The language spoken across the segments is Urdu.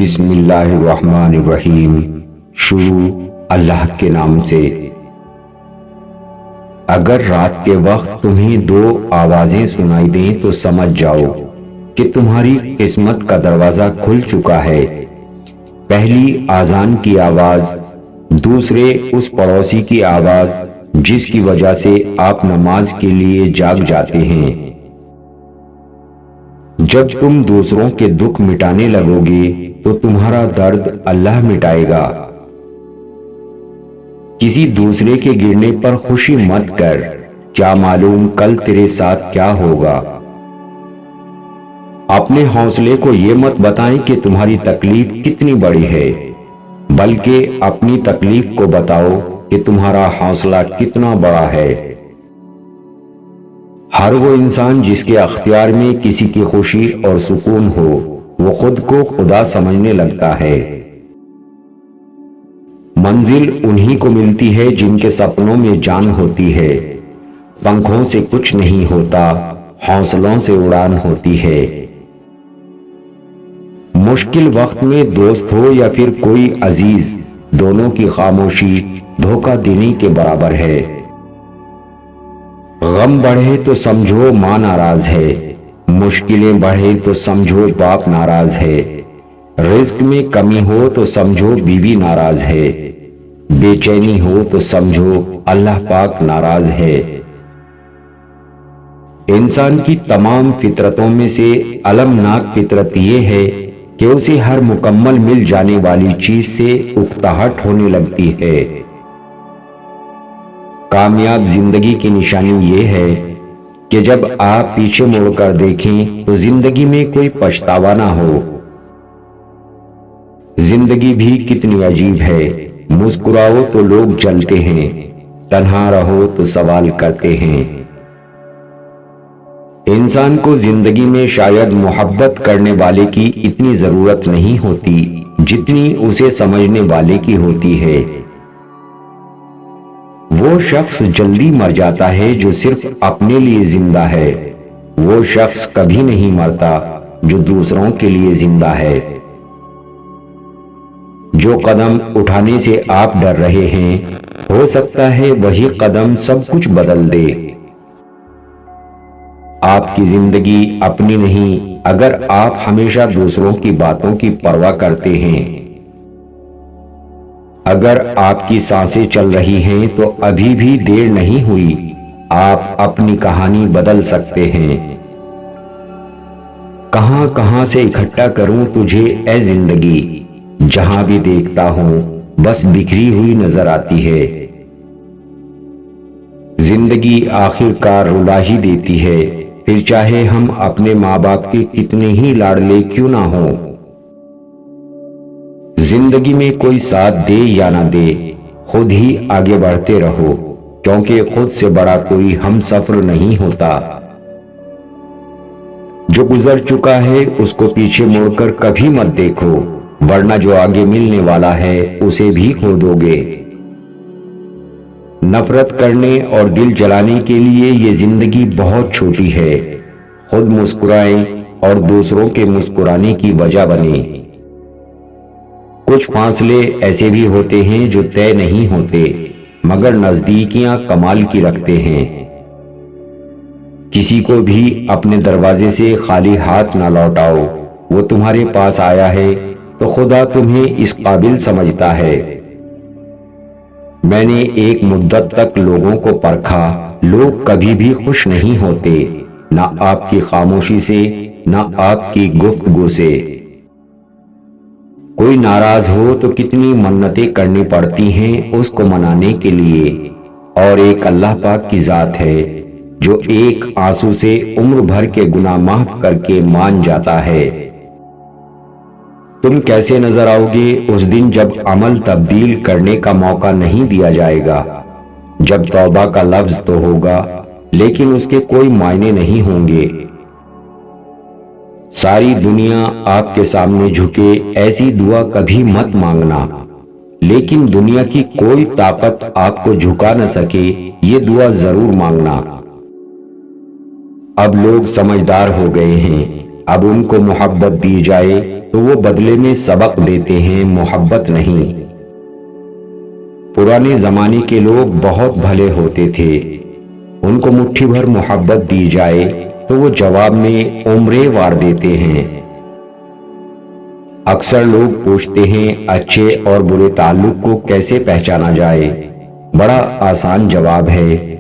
بسم اللہ الرحمن الرحیم۔ شروع اللہ کے نام سے۔ اگر رات کے وقت تمہیں دو آوازیں سنائی دیں تو سمجھ جاؤ کہ تمہاری قسمت کا دروازہ کھل چکا ہے۔ پہلی آذان کی آواز، دوسرے اس پڑوسی کی آواز جس کی وجہ سے آپ نماز کے لیے جاگ جاتے ہیں۔ جب تم دوسروں کے دکھ مٹانے لگو گے تو تمہارا درد اللہ مٹائے گا۔ کسی دوسرے کے گرنے پر خوشی مت کر، کیا معلوم کل تیرے ساتھ کیا ہوگا۔ اپنے حوصلے کو یہ مت بتائیں کہ تمہاری تکلیف کتنی بڑی ہے، بلکہ اپنی تکلیف کو بتاؤ کہ تمہارا حوصلہ کتنا بڑا ہے۔ ہر وہ انسان جس کے اختیار میں کسی کی خوشی اور سکون ہو، وہ خود کو خدا سمجھنے لگتا ہے۔ منزل انہی کو ملتی ہے جن کے سپنوں میں جان ہوتی ہے۔ پنکھوں سے کچھ نہیں ہوتا، حوصلوں سے اڑان ہوتی ہے۔ مشکل وقت میں دوست ہو یا پھر کوئی عزیز، دونوں کی خاموشی دھوکہ دینے کے برابر ہے۔ غم بڑھے تو سمجھو ماں ناراض ہے، مشکلیں بڑھے تو سمجھو باپ ناراض ہے، رزق میں کمی ہو تو سمجھو بیوی ناراض ہے، بے چینی ہو تو سمجھو اللہ پاک ناراض ہے۔ انسان کی تمام فطرتوں میں سے المناک فطرت یہ ہے کہ اسے ہر مکمل مل جانے والی چیز سے اکتاہٹ ہونے لگتی ہے۔ کامیاب زندگی کی نشانی یہ ہے کہ جب آپ پیچھے مڑ کر دیکھیں تو زندگی میں کوئی پچھتاوا نہ ہو۔ زندگی بھی کتنی عجیب ہے، مسکراؤ تو لوگ جلتے ہیں، تنہا رہو تو سوال کرتے ہیں۔ انسان کو زندگی میں شاید محبت کرنے والے کی اتنی ضرورت نہیں ہوتی جتنی اسے سمجھنے والے کی ہوتی ہے۔ وہ شخص جلدی مر جاتا ہے جو صرف اپنے لیے زندہ ہے، وہ شخص کبھی نہیں مرتا جو دوسروں کے لیے زندہ ہے۔ جو قدم اٹھانے سے آپ ڈر رہے ہیں، ہو سکتا ہے وہی قدم سب کچھ بدل دے۔ آپ کی زندگی اپنی نہیں اگر آپ ہمیشہ دوسروں کی باتوں کی پرواہ کرتے ہیں۔ اگر آپ کی سانسیں چل رہی ہیں تو ابھی بھی دیر نہیں ہوئی، آپ اپنی کہانی بدل سکتے ہیں۔ کہاں کہاں سے اکٹھا کروں تجھے اے زندگی، جہاں بھی دیکھتا ہوں بس بکھری ہوئی نظر آتی ہے۔ زندگی آخر کار رلا ہی دیتی ہے، پھر چاہے ہم اپنے ماں باپ کے کتنے ہی لاڈلے کیوں نہ ہوں۔ زندگی میں کوئی ساتھ دے یا نہ دے، خود ہی آگے بڑھتے رہو، کیونکہ خود سے بڑا کوئی ہم سفر نہیں ہوتا۔ جو گزر چکا ہے اس کو پیچھے مڑ کر کبھی مت دیکھو، ورنہ جو آگے ملنے والا ہے اسے بھی کھو دو گے۔ نفرت کرنے اور دل جلانے کے لیے یہ زندگی بہت چھوٹی ہے۔ خود مسکرائیں اور دوسروں کے مسکرانے کی وجہ بنیں۔ کچھ فاصلے ایسے بھی ہوتے ہیں جو طے نہیں ہوتے، مگر نزدیکیاں کمال کی رکھتے ہیں۔ کسی کو بھی اپنے دروازے سے خالی ہاتھ نہ لوٹاؤ، وہ تمہارے پاس آیا ہے تو خدا تمہیں اس قابل سمجھتا ہے۔ میں نے ایک مدت تک لوگوں کو پرکھا، لوگ کبھی بھی خوش نہیں ہوتے، نہ آپ کی خاموشی سے نہ آپ کی گفتگو سے۔ کوئی ناراض ہو تو کتنی منتیں کرنی پڑتی ہیں اس کو منانے کے لیے، اور ایک اللہ پاک کی ذات ہے جو ایک آنسو سے عمر بھر کے گناہ معاف کر کے مان جاتا ہے۔ تم کیسے نظر آؤ گے اس دن جب عمل تبدیل کرنے کا موقع نہیں دیا جائے گا، جب توبہ کا لفظ تو ہوگا لیکن اس کے کوئی معنی نہیں ہوں گے۔ ساری دنیا آپ کے سامنے جھکے ایسی دعا کبھی مت مانگنا، لیکن دنیا کی کوئی طاقت آپ کو جھکا نہ سکے یہ دعا ضرور مانگنا۔ اب لوگ سمجھدار ہو گئے ہیں، اب ان کو محبت دی جائے تو وہ بدلے میں سبق دیتے ہیں، محبت نہیں۔ پرانے زمانے کے لوگ بہت بھلے ہوتے تھے، ان کو مٹھی بھر محبت دی جائے تو وہ جواب میں عمریں وار دیتے ہیں۔ اکثر لوگ پوچھتے ہیں اچھے اور برے تعلق کو کیسے پہچانا جائے؟ بڑا آسان جواب ہے،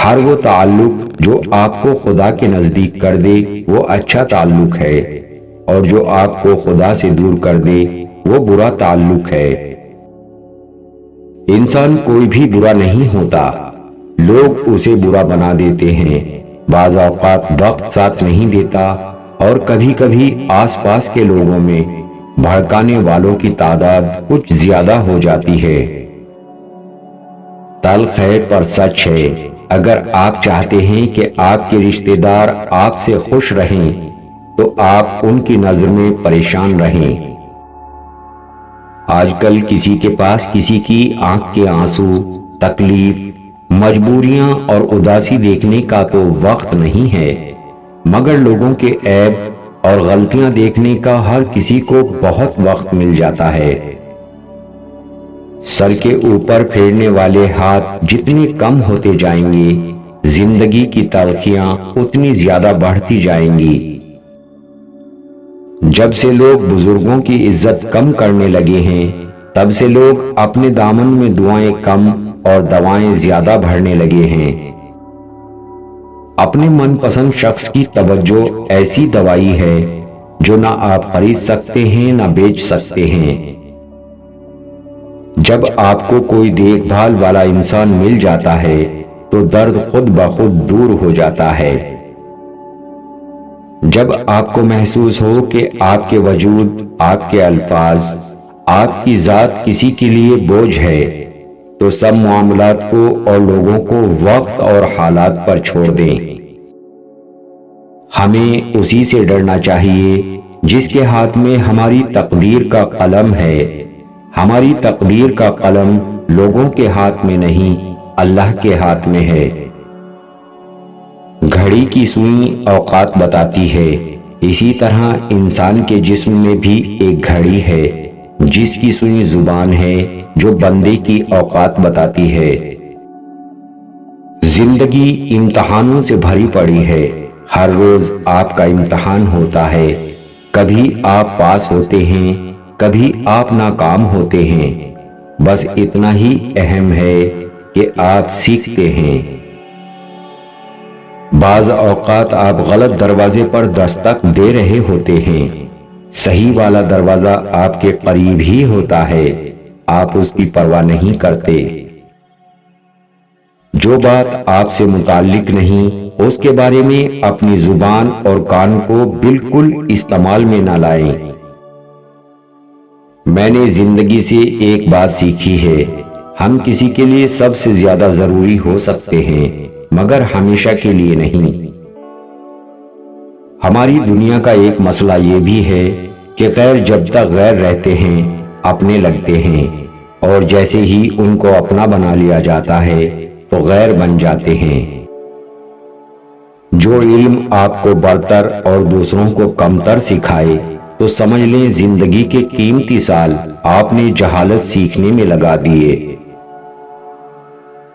ہر وہ تعلق جو آپ کو خدا کے نزدیک کر دے وہ اچھا تعلق ہے، اور جو آپ کو خدا سے دور کر دے وہ برا تعلق ہے۔ انسان کوئی بھی برا نہیں ہوتا، لوگ اسے برا بنا دیتے ہیں۔ بعض اوقات وقت ساتھ نہیں دیتا، اور کبھی کبھی آس پاس کے لوگوں میں بھڑکانے والوں کی تعداد کچھ زیادہ ہو جاتی ہے۔ تلخ ہے پر سچ ہے، اگر آپ چاہتے ہیں کہ آپ کے رشتہ دار آپ سے خوش رہیں تو آپ ان کی نظر میں پریشان رہیں۔ آج کل کسی کے پاس کسی کی آنکھ کے آنسو، تکلیف، مجبوریاں اور اداسی دیکھنے کا تو وقت نہیں ہے، مگر لوگوں کے عیب اور غلطیاں دیکھنے کا ہر کسی کو بہت وقت مل جاتا ہے۔ سر کے اوپر پھیرنے والے ہاتھ جتنے کم ہوتے جائیں گے، زندگی کی تلخیاں اتنی زیادہ بڑھتی جائیں گی۔ جب سے لوگ بزرگوں کی عزت کم کرنے لگے ہیں، تب سے لوگ اپنے دامن میں دعائیں کم اور دوائیں زیادہ بھرنے لگے ہیں۔ اپنے من پسند شخص کی توجہ ایسی دوائی ہے جو نہ آپ خرید سکتے ہیں نہ بیچ سکتے ہیں۔ جب آپ کو کوئی دیکھ بھال والا انسان مل جاتا ہے تو درد خود بخود دور ہو جاتا ہے۔ جب آپ کو محسوس ہو کہ آپ کے وجود، آپ کے الفاظ، آپ کی ذات کسی کے لیے بوجھ ہے تو سب معاملات کو اور لوگوں کو وقت اور حالات پر چھوڑ دیں۔ ہمیں اسی سے ڈرنا چاہیے جس کے ہاتھ میں ہماری تقدیر کا قلم ہے۔ ہماری تقدیر کا قلم لوگوں کے ہاتھ میں نہیں، اللہ کے ہاتھ میں ہے۔ گھڑی کی سوئی اوقات بتاتی ہے، اسی طرح انسان کے جسم میں بھی ایک گھڑی ہے جس کی سوئی زبان ہے جو بندے کی اوقات بتاتی ہے۔ زندگی امتحانوں سے بھری پڑی ہے، ہر روز آپ کا امتحان ہوتا ہے، کبھی آپ پاس ہوتے ہیں، کبھی آپ ناکام ہوتے ہیں، بس اتنا ہی اہم ہے کہ آپ سیکھتے ہیں۔ بعض اوقات آپ غلط دروازے پر دستک دے رہے ہوتے ہیں، صحیح والا دروازہ آپ کے قریب ہی ہوتا ہے، آپ اس کی پرواہ نہیں کرتے۔ جو بات آپ سے متعلق نہیں اس کے بارے میں اپنی زبان اور کان کو بالکل استعمال میں نہ لائیں۔ میں نے زندگی سے ایک بات سیکھی ہے، ہم کسی کے لیے سب سے زیادہ ضروری ہو سکتے ہیں مگر ہمیشہ کے لیے نہیں۔ ہماری دنیا کا ایک مسئلہ یہ بھی ہے کہ غیر جب تک غیر رہتے ہیں اپنے لگتے ہیں، اور جیسے ہی ان کو اپنا بنا لیا جاتا ہے تو غیر بن جاتے ہیں۔ جو علم آپ کو برتر اور دوسروں کو کمتر سکھائے تو سمجھ لیں زندگی کے قیمتی سال آپ نے جہالت سیکھنے میں لگا دیے۔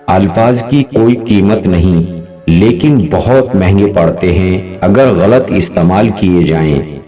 الفاظ کی کوئی قیمت نہیں، لیکن بہت مہنگے پڑتے ہیں اگر غلط استعمال کیے جائیں۔